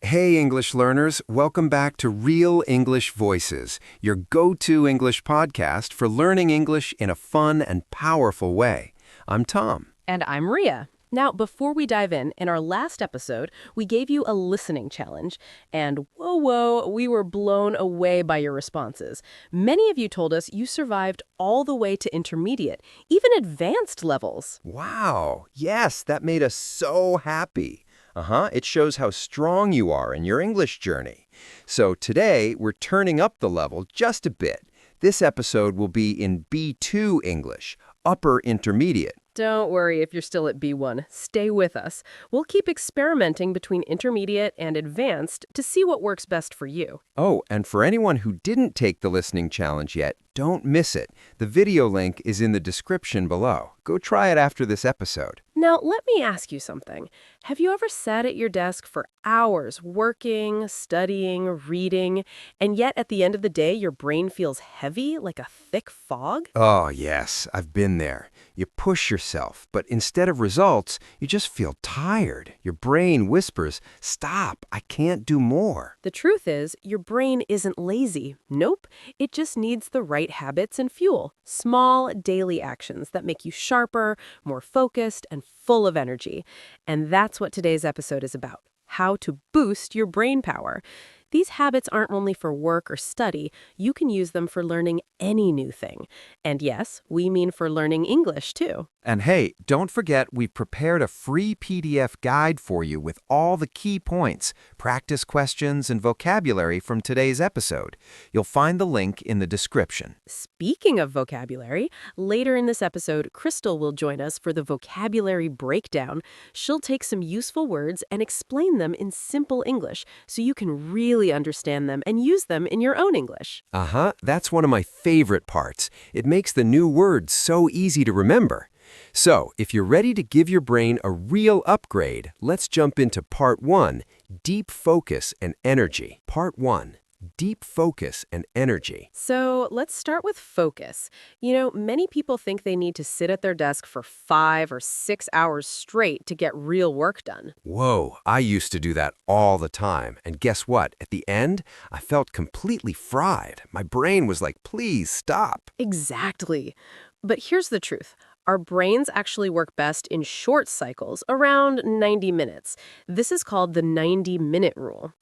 Hey, English learners, welcome back to Real English Voices, your go-to English podcast for learning English in a fun and powerful way. I'm Tom. And I'm Maria. Now, before we dive in our last episode, we gave you a listening challenge. And whoa, we were blown away by your responses. Many of you told us you survived all the way to intermediate, even advanced levels. Wow, yes, that made us so happy. It shows how strong you are in your English journey. So today, we're turning up the level just a bit. This episode will be in B2 English, upper intermediate. Don't worry if you're still at B1. Stay with us. We'll keep experimenting between intermediate and advanced to see what works best for you. Oh, and for anyone who didn't take the listening challenge yet, don't miss it. The video link is in the description below. Go try it after this episode. Now, let me ask you something. Have you ever sat at your desk for hours working, studying, reading, and yet at the end of the day, your brain feels heavy, like a thick fog? Oh, yes, I've been there. You push yourself, but instead of results, you just feel tired. Your brain whispers, "Stop, I can't do more." The truth is, your brain isn't lazy. Nope. It just needs the right habits and fuel. Small, daily actions that make you sharper, more focused, and full of energy. And that's what today's episode is about. How to boost your brain power. These habits aren't only for work or study. You can use them for learning any new thing. And yes, we mean for learning English, too. And hey, don't forget we've prepared a free PDF guide for you with all the key points, practice questions, and vocabulary from today's episode. You'll find the link in the description. Speaking of vocabulary, later in this episode, Crystal will join us for the vocabulary breakdown. She'll take some useful words and explain them in simple English so you can really understand them and use them in your own English. That's one of my favorite parts. It makes the new words so easy to remember. So, if you're ready to give your brain a real upgrade, let's jump into Part 1, Deep Focus and Energy. Part 1, Deep Focus and Energy. So let's start with focus. You know, many people think they need to sit at their desk for 5 or 6 hours straight to get real work done. Whoa, I used to do that all the time. And guess what? At the end, I felt completely fried. My brain was like, please stop. Exactly. But here's the truth. Our brains actually work best in short cycles, around 90 minutes. This is called the 90-minute rule.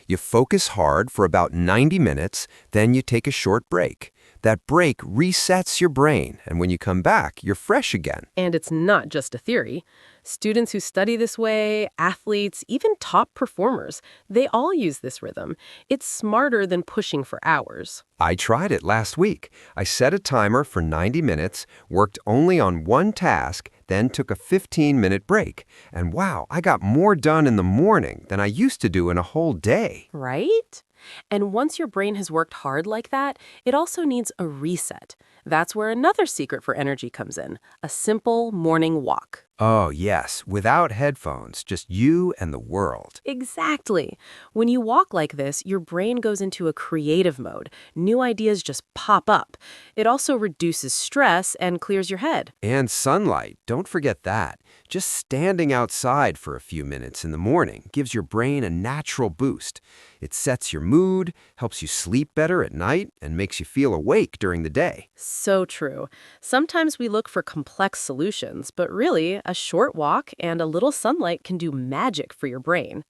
You focus hard for about 90 minutes, then you take a short break. That break resets your brain, and when you come back, you're fresh again. And it's not just a theory. Students who study this way, athletes, even top performers, they all use this rhythm. It's smarter than pushing for hours. I tried it last week. I set a timer for 90 minutes, worked only on one task, then took a 15-minute break. And wow, I got more done in the morning than I used to do in a whole day. Right? And once your brain has worked hard like that, it also needs a reset. That's where another secret for energy comes in, a simple morning walk. Oh, yes, without headphones, just you and the world. Exactly. When you walk like this, your brain goes into a creative mode. New ideas just pop up. It also reduces stress and clears your head. And sunlight, don't forget that. Just standing outside for a few minutes in the morning gives your brain a natural boost. It sets your mood, helps you sleep better at night, and makes you feel awake during the day. So true. Sometimes we look for complex solutions, but really, a short walk and a little sunlight can do magic for your brain.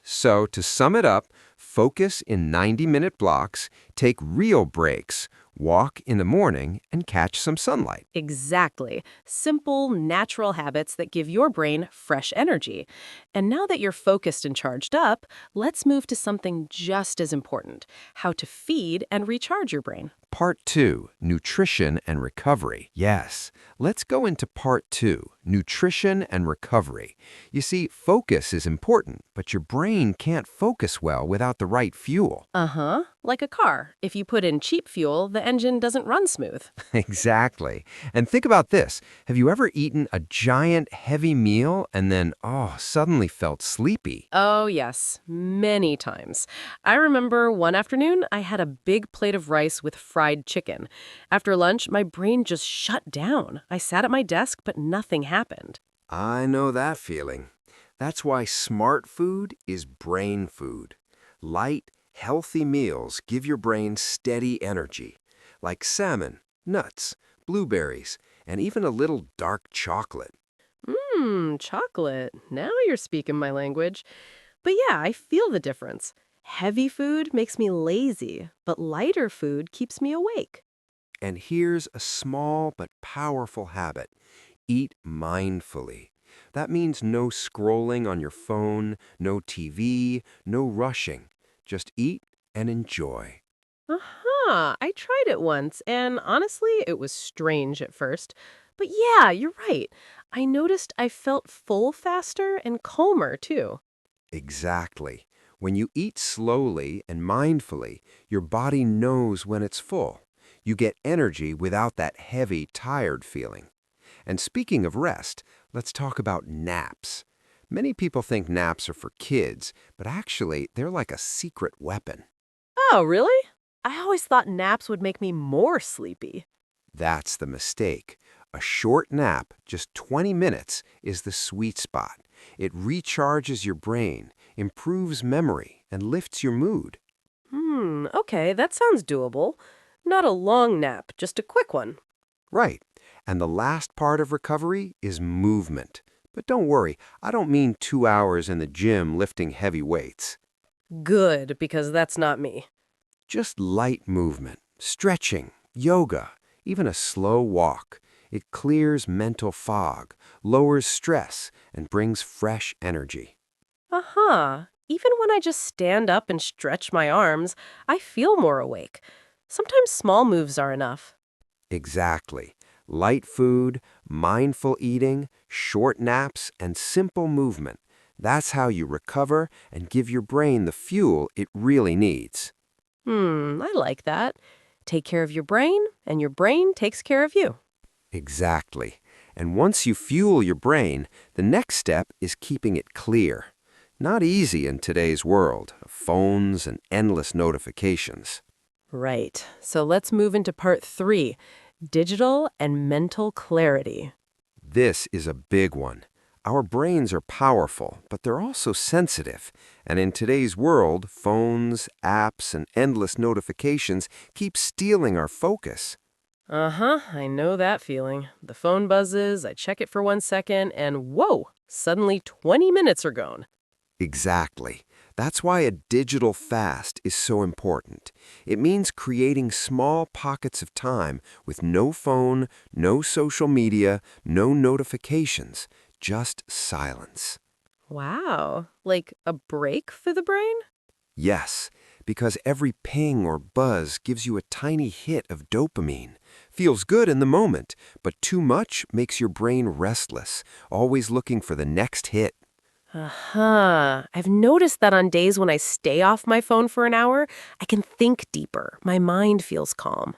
So to sum it up, focus in 90-minute blocks, take real breaks, walk in the morning, and catch some sunlight. Exactly. Simple, natural habits that give your brain fresh energy. And now that you're focused and charged up, let's move to something just as important, how to feed and recharge your brain. Part 2, Nutrition and Recovery. Yes, let's go into Part 2, Nutrition and Recovery. You see, focus is important, but your brain can't focus well without the right fuel. Like a car. If you put in cheap fuel, the engine doesn't run smooth. Exactly. And think about this. Have you ever eaten a giant, heavy meal and then, suddenly felt sleepy? Oh, yes. Many times. I remember one afternoon, I had a big plate of rice with fried chicken. After lunch, my brain just shut down. I sat at my desk, but nothing happened. I know that feeling. That's why smart food is brain food. Light, healthy meals give your brain steady energy, like salmon, nuts, blueberries, and even a little dark chocolate. Chocolate. Now you're speaking my language. But yeah, I feel the difference. Heavy food makes me lazy, but lighter food keeps me awake. And here's a small but powerful habit. Eat mindfully. That means no scrolling on your phone, no TV, no rushing. Just eat and enjoy. Uh-huh. I tried it once, and honestly, it was strange at first. But yeah, you're right. I noticed I felt full faster and calmer, too. Exactly. When you eat slowly and mindfully, your body knows when it's full. You get energy without that heavy, tired feeling. And speaking of rest, let's talk about naps. Many people think naps are for kids, but actually, they're like a secret weapon. Oh, really? I always thought naps would make me more sleepy. That's the mistake. A short nap, just 20 minutes, is the sweet spot. It recharges your brain, improves memory, and lifts your mood. Okay, that sounds doable. Not a long nap, just a quick one. Right. And the last part of recovery is movement. But don't worry, I don't mean 2 hours in the gym lifting heavy weights. Good, because that's not me. Just light movement, stretching, yoga, even a slow walk. It clears mental fog, lowers stress, and brings fresh energy. Uh-huh. Even when I just stand up and stretch my arms, I feel more awake. Sometimes small moves are enough. Exactly. Light food, mindful eating, short naps, and simple movement. That's how you recover and give your brain the fuel it really needs. I like that. Take care of your brain, and your brain takes care of you. Exactly. And once you fuel your brain, the next step is keeping it clear. Not easy in today's world of phones and endless notifications. Right. So let's move into part 3, digital and mental clarity. This is a big one. Our brains are powerful, but they're also sensitive. And in today's world, phones, apps, and endless notifications keep stealing our focus. Uh-huh, I know that feeling. The phone buzzes, I check it for 1 second, and whoa, suddenly 20 minutes are gone. Exactly. That's why a digital fast is so important. It means creating small pockets of time with no phone, no social media, no notifications, just silence. Wow, like a break for the brain? Yes, because every ping or buzz gives you a tiny hit of dopamine. Feels good in the moment, but too much makes your brain restless, always looking for the next hit. Uh-huh. I've noticed that on days when I stay off my phone for an hour, I can think deeper. My mind feels calm.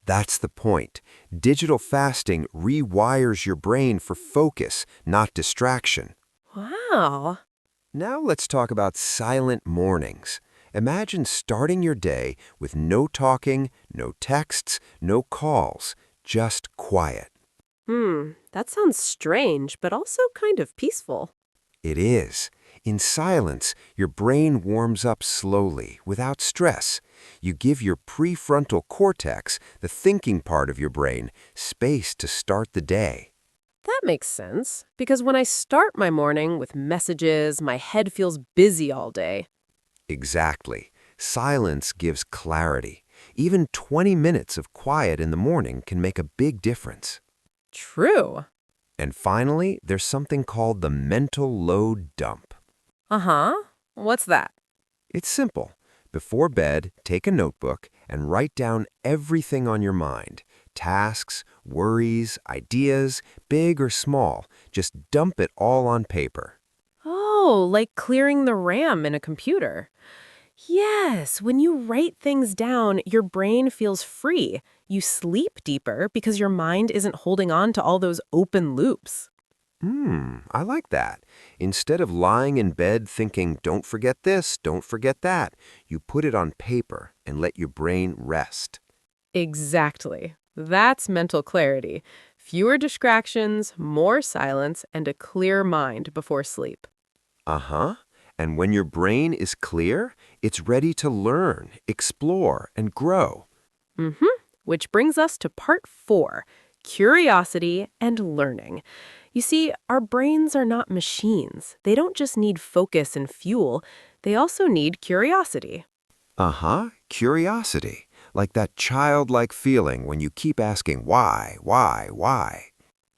That's the point. Digital fasting rewires your brain for focus, not distraction. Wow. Now let's talk about silent mornings. Imagine starting your day with no talking, no texts, no calls, just quiet. That sounds strange, but also kind of peaceful. It is. In silence, your brain warms up slowly, without stress. You give your prefrontal cortex, the thinking part of your brain, space to start the day. That makes sense, because when I start my morning with messages, my head feels busy all day. Exactly. Silence gives clarity. Even 20 minutes of quiet in the morning can make a big difference. True. And finally, there's something called the mental load dump. Uh-huh. What's that? It's simple. Before bed, take a notebook and write down everything on your mind. Tasks, worries, ideas, big or small. Just dump it all on paper. Oh, like clearing the RAM in a computer. Yes, when you write things down, your brain feels free. You sleep deeper because your mind isn't holding on to all those open loops. I like that. Instead of lying in bed thinking, don't forget this, don't forget that, you put it on paper and let your brain rest. Exactly. That's mental clarity. Fewer distractions, more silence, and a clear mind before sleep. Uh-huh. And when your brain is clear, it's ready to learn, explore, and grow. Mm-hmm. Which brings us to part 4, curiosity and learning. You see, our brains are not machines. They don't just need focus and fuel, they also need curiosity. Uh-huh. Curiosity. Like that childlike feeling when you keep asking why?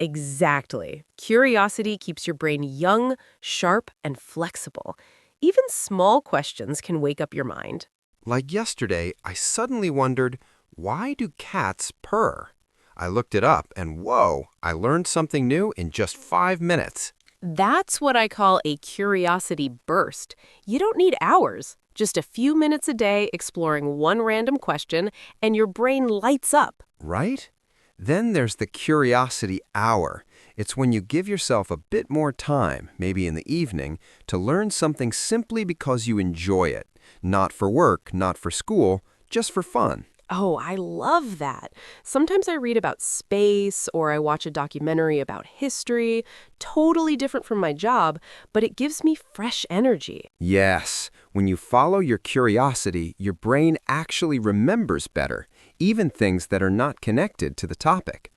Exactly. Curiosity keeps your brain young, sharp, and flexible. Even small questions can wake up your mind. Like yesterday, I suddenly wondered, why do cats purr? I looked it up and whoa, I learned something new in just 5 minutes. That's what I call a curiosity burst. You don't need hours, just a few minutes a day exploring one random question, and your brain lights up. Right? Then there's the curiosity hour. It's when you give yourself a bit more time, maybe in the evening, to learn something simply because you enjoy it. Not for work, not for school, just for fun. Oh, I love that. Sometimes I read about space or I watch a documentary about history, totally different from my job, but it gives me fresh energy. Yes, when you follow your curiosity, your brain actually remembers better, even things that are not connected to the topic.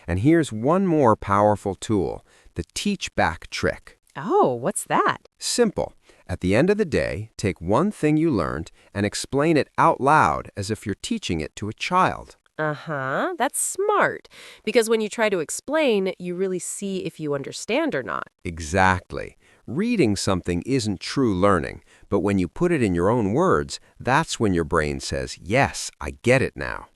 And here's one more powerful tool, the Teachback trick. Oh, what's that? Simple. At the end of the day, take one thing you learned and explain it out loud as if you're teaching it to a child. Uh-huh, that's smart. Because when you try to explain, you really see if you understand or not. Exactly. Reading something isn't true learning, but when you put it in your own words, that's when your brain says, yes, I get it now.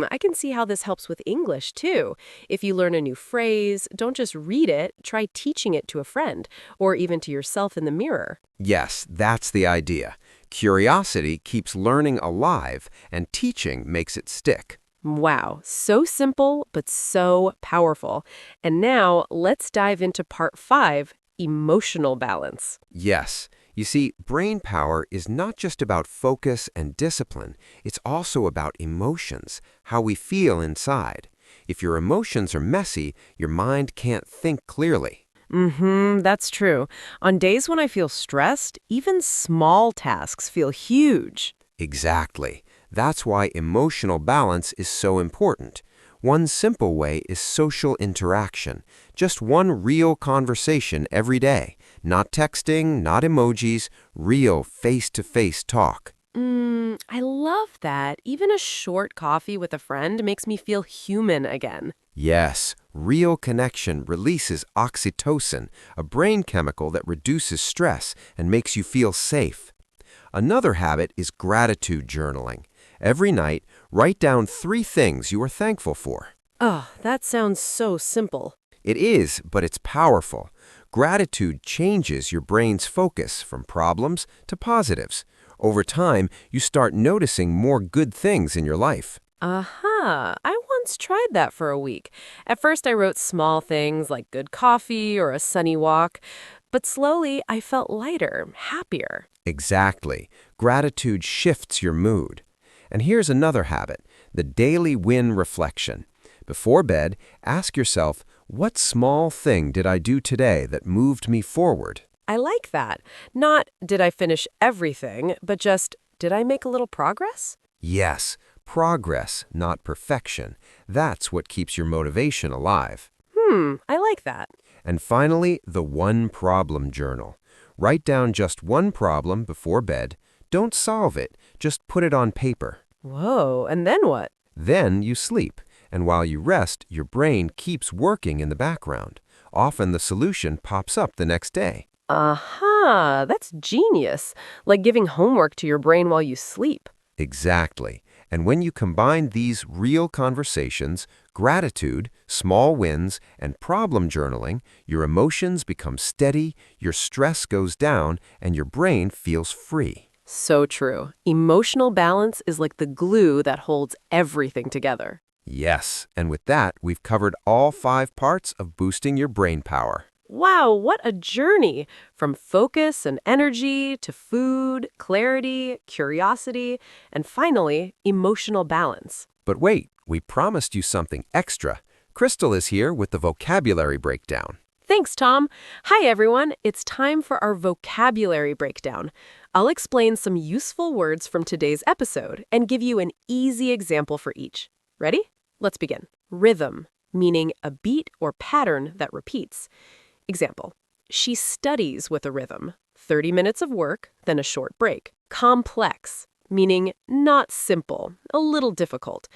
I can see how this helps with English, too. If you learn a new phrase, don't just read it, try teaching it to a friend, or even to yourself in the mirror. Yes, that's the idea. Curiosity keeps learning alive, and teaching makes it stick. Wow, so simple, but so powerful. And now, let's dive into part 5, emotional balance. Yes. You see, brain power is not just about focus and discipline. It's also about emotions, how we feel inside. If your emotions are messy, your mind can't think clearly. That's true. On days when I feel stressed, even small tasks feel huge. Exactly. That's why emotional balance is so important. One simple way is social interaction. Just one real conversation every day. Not texting, not emojis, real face-to-face talk. I love that. Even a short coffee with a friend makes me feel human again. Yes, real connection releases oxytocin, a brain chemical that reduces stress and makes you feel safe. Another habit is gratitude journaling. Every night, write down 3 things you are thankful for. Oh, that sounds so simple. It is, but it's powerful. Gratitude changes your brain's focus from problems to positives. Over time, you start noticing more good things in your life. Aha, I once tried that for a week. At first, I wrote small things like good coffee or a sunny walk, but slowly I felt lighter, happier. Exactly. Gratitude shifts your mood. And here's another habit, the daily win reflection. Before bed, ask yourself, what small thing did I do today that moved me forward? I like that. Not, did I finish everything, but just, did I make a little progress? Yes, progress, not perfection. That's what keeps your motivation alive. I like that. And finally, the one problem journal. Write down just one problem before bed. Don't solve it, just put it on paper. Whoa, and then what? Then you sleep, and while you rest, your brain keeps working in the background. Often the solution pops up the next day. Aha, that's genius. Like giving homework to your brain while you sleep. Exactly. And when you combine these real conversations, gratitude, small wins, and problem journaling, your emotions become steady, your stress goes down, and your brain feels free. So true. Emotional balance is like the glue that holds everything together. Yes, and with that, we've covered all 5 parts of boosting your brain power. Wow, what a journey! From focus and energy to food, clarity, curiosity, and finally, emotional balance. But wait, we promised you something extra. Crystal is here with the vocabulary breakdown. Thanks, Tom. Hi, everyone. It's time for our vocabulary breakdown. I'll explain some useful words from today's episode and give you an easy example for each. Ready? Let's begin. Rhythm, meaning a beat or pattern that repeats. Example, she studies with a rhythm. 30 minutes of work, then a short break. Complex, meaning not simple, a little difficult.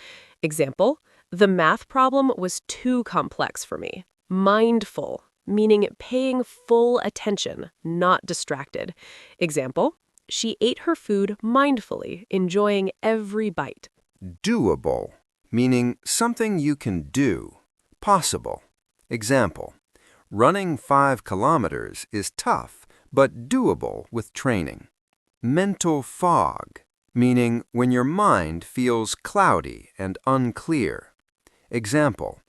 Example, the math problem was too complex for me. Mindful, meaning paying full attention, not distracted. Example, she ate her food mindfully, enjoying every bite. Doable, meaning something you can do. Possible. Example, running 5 kilometers is tough, but doable with training. Mental fog, meaning when your mind feels cloudy and unclear. Example,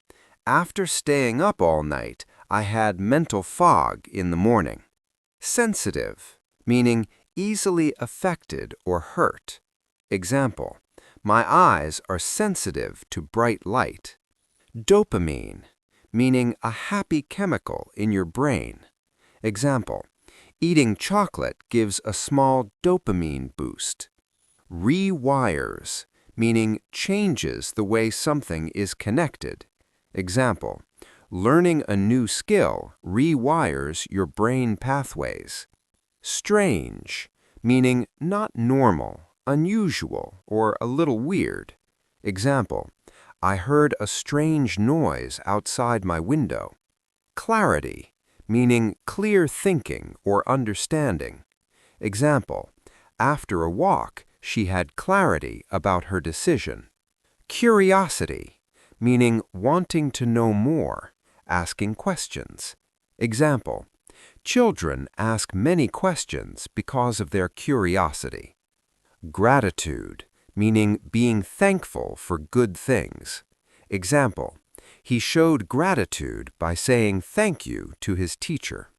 after staying up all night, I had mental fog in the morning. Sensitive, meaning easily affected or hurt. Example, my eyes are sensitive to bright light. Dopamine, meaning a happy chemical in your brain. Example, eating chocolate gives a small dopamine boost. Rewires, meaning changes the way something is connected. Example, learning a new skill rewires your brain pathways. Strange, meaning not normal, unusual, or a little weird. Example, I heard a strange noise outside my window. Clarity, meaning clear thinking or understanding. Example, after a walk, she had clarity about her decision. Curiosity, meaning wanting to know more, asking questions. Example, children ask many questions because of their curiosity. Gratitude, meaning being thankful for good things. Example, he showed gratitude by saying thank you to his teacher.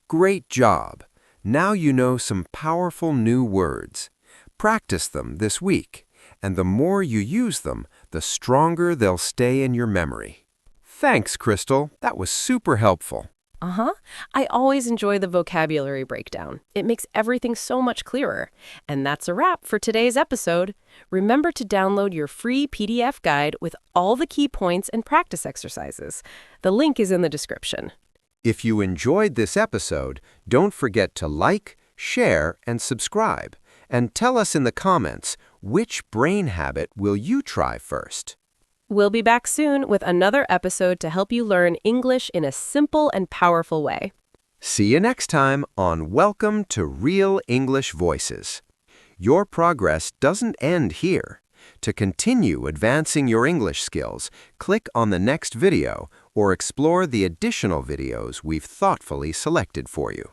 Great job! Now you know some powerful new words. Practice them this week, and the more you use them, the stronger they'll stay in your memory. Thanks, Crystal. That was super helpful. I always enjoy the vocabulary breakdown. It makes everything so much clearer. And that's a wrap for today's episode. Remember to download your free PDF guide with all the key points and practice exercises. The link is in the description. If you enjoyed this episode, don't forget to like, share, and subscribe. And tell us in the comments, which brain habit will you try first? We'll be back soon with another episode to help you learn English in a simple and powerful way. See you next time on Welcome to Real English Voices. Your progress doesn't end here. To continue advancing your English skills, click on the next video or explore the additional videos we've thoughtfully selected for you.